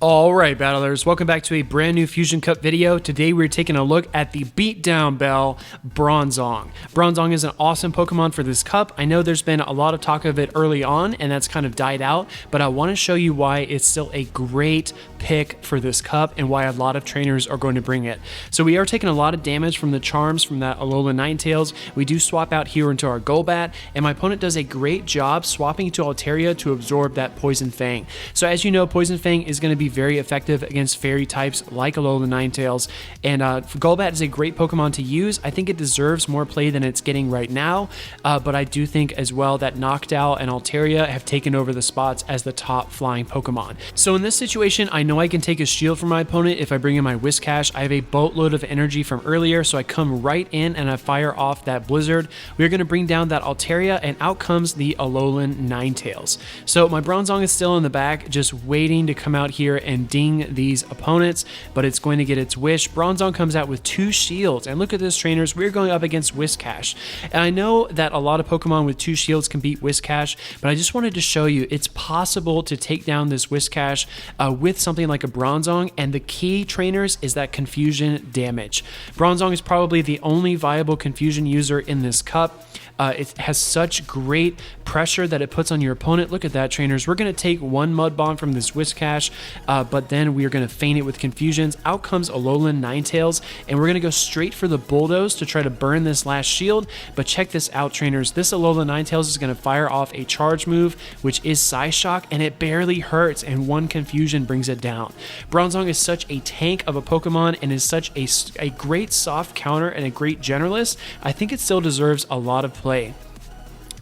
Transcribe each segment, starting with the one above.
Alright battlers, welcome back to a brand new Fusion Cup video. Today we're taking a look at the beatdown bell, Bronzong. Bronzong is an awesome Pokemon for this cup. I know there's been a lot of talk of it early on and that's kind of died out, but I want to show you why it's still a great pick for this cup and why a lot of trainers are going to bring it. So we are taking a lot of damage from the charms from that Alolan Ninetales. We do swap out here into our Golbat, and my opponent does a great job swapping to Altaria to absorb that Poison Fang. So as you know, Poison Fang is going to be very effective against fairy types like Alolan Ninetales, and Golbat is a great Pokemon to use. I think it deserves more play than it's getting right now, but I do think as well that Noctowl and Altaria have taken over the spots as the top flying Pokemon. So in this situation, I know I can take a shield from my opponent if I bring in my Whiscash. I have a boatload of energy from earlier, so I come right in and I fire off that Blizzard. We're going to bring down that Altaria, and out comes the Alolan Ninetales. So my Bronzong is still in the back, just waiting to come out here and ding these opponents, but it's going to get its wish. Bronzong comes out with 2 shields, and look at this, trainers, we're going up against Whiscash. And I know that a lot of Pokemon with 2 shields can beat Whiscash, but I just wanted to show you it's possible to take down this Whiscash with something like a Bronzong, and the key, trainers, is that confusion damage. Bronzong is probably the only viable confusion user in this cup. It has such great pressure that it puts on your opponent. Look at that, trainers. We're going to take one Mud Bomb from this Whiscash, but then we are going to feign it with confusions. Out comes Alolan Ninetales, and we're going to go straight for the Bulldoze to try to burn this last shield. But check this out, trainers. This Alolan Ninetales is going to fire off a charge move, which is Psyshock, and it barely hurts, and one confusion brings it down. Bronzong is such a tank of a Pokemon and is such a great soft counter and a great generalist. I think it still deserves a lot of play.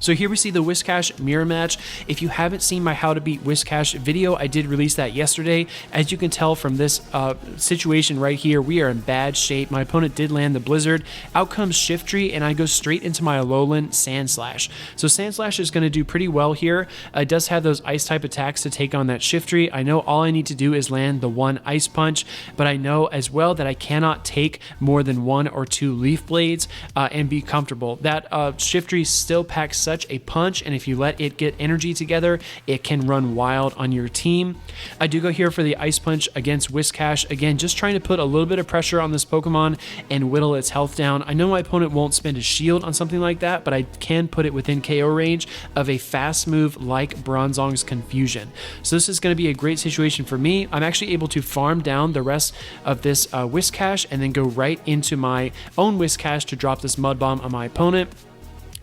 So here we see the Whiscash mirror match. If you haven't seen my How to Beat Whiscash video, I did release that yesterday. As you can tell from this situation right here, we are in bad shape. My opponent did land the Blizzard. Out comes Shiftry, and I go straight into my Alolan Sandslash. So Sandslash is going to do pretty well here. It does have those ice type attacks to take on that Shiftry. I know all I need to do is land the 1 Ice Punch, but I know as well that I cannot take more than 1 or 2 Leaf Blades and be comfortable. That Shiftry still packs such a punch, and if you let it get energy together, it can run wild on your team. I do go here for the Ice Punch against Whiscash. Again, just trying to put a little bit of pressure on this Pokemon and whittle its health down. I know my opponent won't spend a shield on something like that, but I can put it within KO range of a fast move like Bronzong's Confusion. So this is going to be a great situation for me. I'm actually able to farm down the rest of this Whiscash and then go right into my own Whiscash to drop this Mud Bomb on my opponent.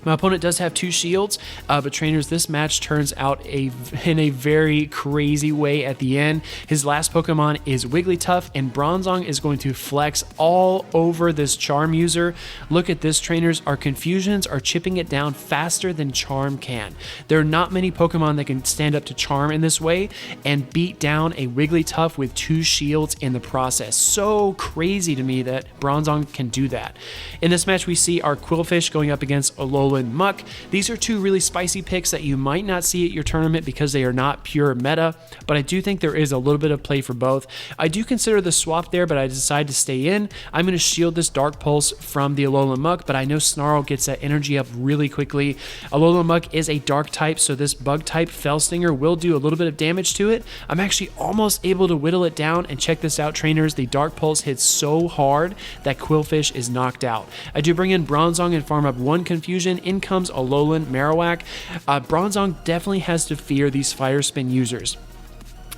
My opponent does have 2 shields, but trainers, this match turns out in a very crazy way at the end. His last Pokemon is Wigglytuff, and Bronzong is going to flex all over this Charm user. Look at this, trainers. Our confusions are chipping it down faster than Charm can. There are not many Pokemon that can stand up to Charm in this way and beat down a Wigglytuff with 2 shields in the process. So crazy to me that Bronzong can do that. In this match, we see our Quillfish going up against Alolan Muck. These are 2 really spicy picks that you might not see at your tournament because they are not pure meta, but I do think there is a little bit of play for both. I do consider the swap there, but I decide to stay in. I'm going to shield this Dark Pulse from the Alolan Muck, but I know Snarl gets that energy up really quickly. Alolan Muck is a dark type, so this bug type Fell Stinger will do a little bit of damage to it. I'm actually almost able to whittle it down, and check this out, trainers. The Dark Pulse hits so hard that Quillfish is knocked out. I do bring in Bronzong and farm up 1 confusion. In comes Alolan Marowak. Bronzong definitely has to fear these Fire Spin users.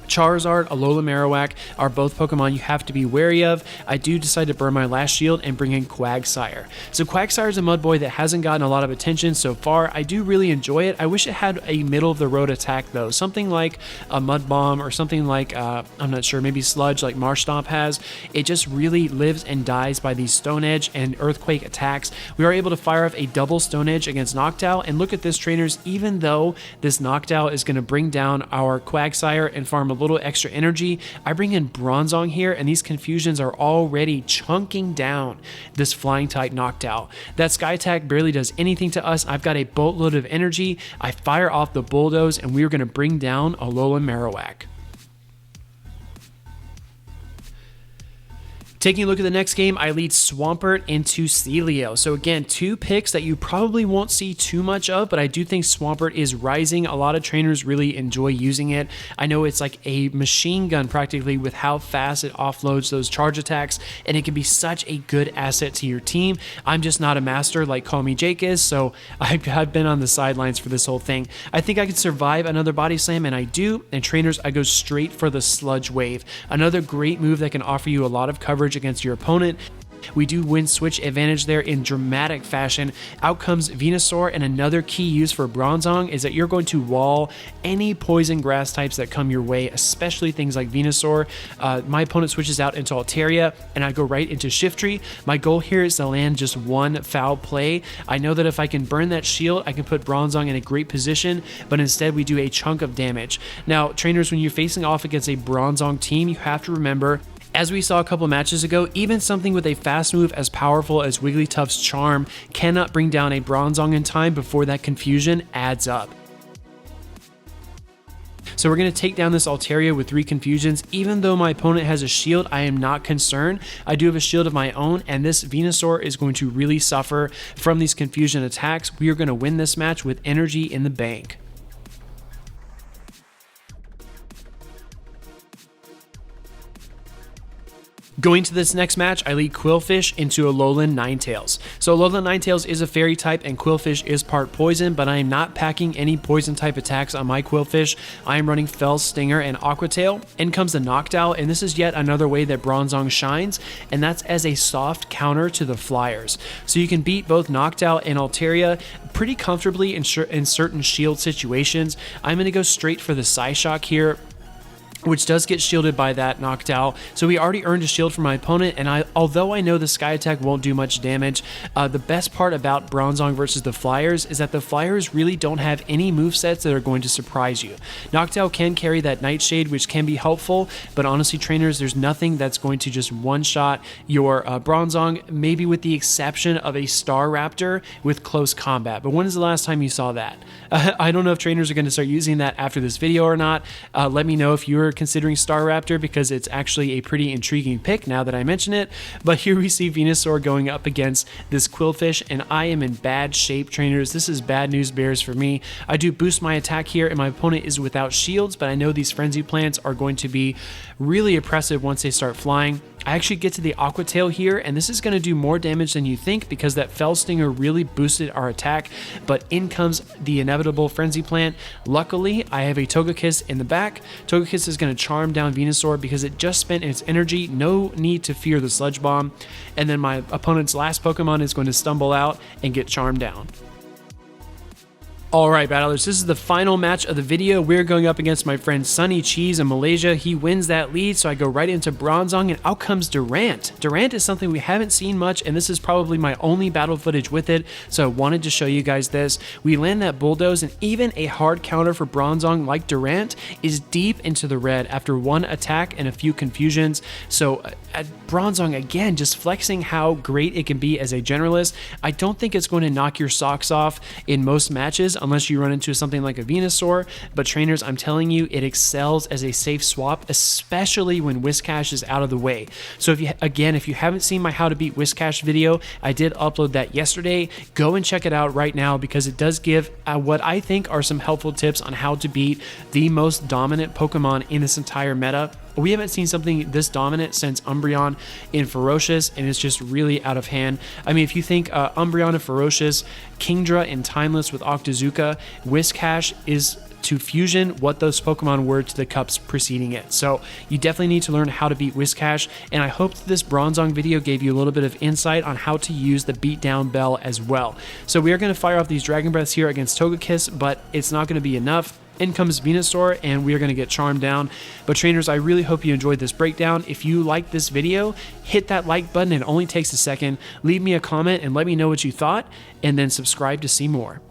Charizard, Alolan Marowak are both Pokemon you have to be wary of. I do decide to burn my last shield and bring in Quagsire. So Quagsire is a Mudboy that hasn't gotten a lot of attention so far. I do really enjoy it. I wish it had a middle-of-the-road attack, though. Something like a Mud Bomb or something like, I'm not sure, maybe Sludge like Marshtomp has. It just really lives and dies by these Stone Edge and Earthquake attacks. We are able to fire off a double Stone Edge against Noctowl, and look at this, trainers. Even though this Noctowl is going to bring down our Quagsire and farm a little extra energy, I bring in Bronzong here, and these confusions are already chunking down this flying type Noctowl. That Sky Attack barely does anything to us. I've got a boatload of energy. I fire off the Bulldoze, and we're going to bring down Alolan Marowak. Taking a look at the next game, I lead Swampert into Celio. So again, two picks that you probably won't see too much of, but I do think Swampert is rising. A lot of trainers really enjoy using it. I know it's like a machine gun practically with how fast it offloads those charge attacks, and it can be such a good asset to your team. I'm just not a master like Call Me Jake is, so I've been on the sidelines for this whole thing. I think I could survive another body slam, and I do. And trainers, I go straight for the Sludge Wave. Another great move that can offer you a lot of coverage against your opponent. We do win switch advantage there in dramatic fashion. Out comes Venusaur, and another key use for Bronzong is that you're going to wall any poison grass types that come your way, especially things like Venusaur. My opponent switches out into Altaria, and I go right into Shiftry. My goal here is to land just one foul play. I know that if I can burn that shield, I can put Bronzong in a great position, but instead we do a chunk of damage. Now, trainers, when you're facing off against a Bronzong team, you have to remember, as we saw a couple matches ago, even something with a fast move as powerful as Wigglytuff's Charm cannot bring down a Bronzong in time before that confusion adds up. So we're going to take down this Altaria with 3 confusions. Even though my opponent has a shield, I am not concerned. I do have a shield of my own, and this Venusaur is going to really suffer from these confusion attacks. We are going to win this match with energy in the bank. Going to this next match, I lead Qwilfish into Alolan Ninetales. So Alolan Ninetales is a fairy type and Qwilfish is part poison, but I am not packing any poison type attacks on my Qwilfish. I am running Fell Stinger and Aqua Tail. In comes the Noctowl, and this is yet another way that Bronzong shines, and that's as a soft counter to the Flyers. So you can beat both Noctowl and Altaria pretty comfortably in certain shield situations. I'm going to go straight for the Psyshock here, which does get shielded by that Noctowl. So we already earned a shield from my opponent, and although I know the Sky Attack won't do much damage, the best part about Bronzong versus the Flyers is that the Flyers really don't have any movesets that are going to surprise you. Noctowl can carry that Nightshade, which can be helpful, but honestly, trainers, there's nothing that's going to just one-shot your Bronzong, maybe with the exception of a Staraptor with close combat. But when is the last time you saw that? I don't know if trainers are going to start using that after this video or not. Let me know if you're considering Staraptor, because it's actually a pretty intriguing pick now that I mention it. But here we see Venusaur going up against this Qwilfish, and I am in bad shape, trainers. This is bad news bears for me. I do boost my attack here, and my opponent is without shields, but I know these Frenzy Plants are going to be really oppressive once they start flying. I actually get to the Aqua Tail here, and this is going to do more damage than you think because that Fell Stinger really boosted our attack, but in comes the inevitable Frenzy Plant. Luckily, I have a Togekiss in the back. Togekiss is going to charm down Venusaur because it just spent its energy. No need to fear the Sludge Bomb. And then my opponent's last Pokemon is going to stumble out and get charmed down. Alright, battlers, this is the final match of the video. We're going up against my friend Sunny Cheese in Malaysia. He wins that lead, so I go right into Bronzong, and out comes Durant. Durant is something we haven't seen much, and this is probably my only battle footage with it, so I wanted to show you guys this. We land that Bulldoze, and even a hard counter for Bronzong like Durant is deep into the red after one attack and a few confusions. So Bronzong, again, just flexing how great it can be as a generalist. I don't think it's going to knock your socks off in most matches, unless you run into something like a Venusaur, but trainers, I'm telling you, it excels as a safe swap, especially when Whiscash is out of the way. So if you haven't seen my How to Beat Whiscash video, I did upload that yesterday. Go and check it out right now, because it does give what I think are some helpful tips on how to beat the most dominant Pokemon in this entire meta. We haven't seen something this dominant since Umbreon in Ferocious, and it's just really out of hand. I mean, if you think Umbreon and Ferocious, Kingdra and Timeless with Octazooka, Whiscash is to Fusion what those Pokemon were to the cups preceding it. So you definitely need to learn how to beat Whiscash, and I hope that this Bronzong video gave you a little bit of insight on how to use the beatdown bell as well. So we are going to fire off these Dragon Breaths here against Togekiss, but it's not going to be enough. In comes Venusaur, and we are going to get charmed down. But trainers, I really hope you enjoyed this breakdown. If you liked this video, hit that like button. It only takes a second. Leave me a comment and let me know what you thought, and then subscribe to see more.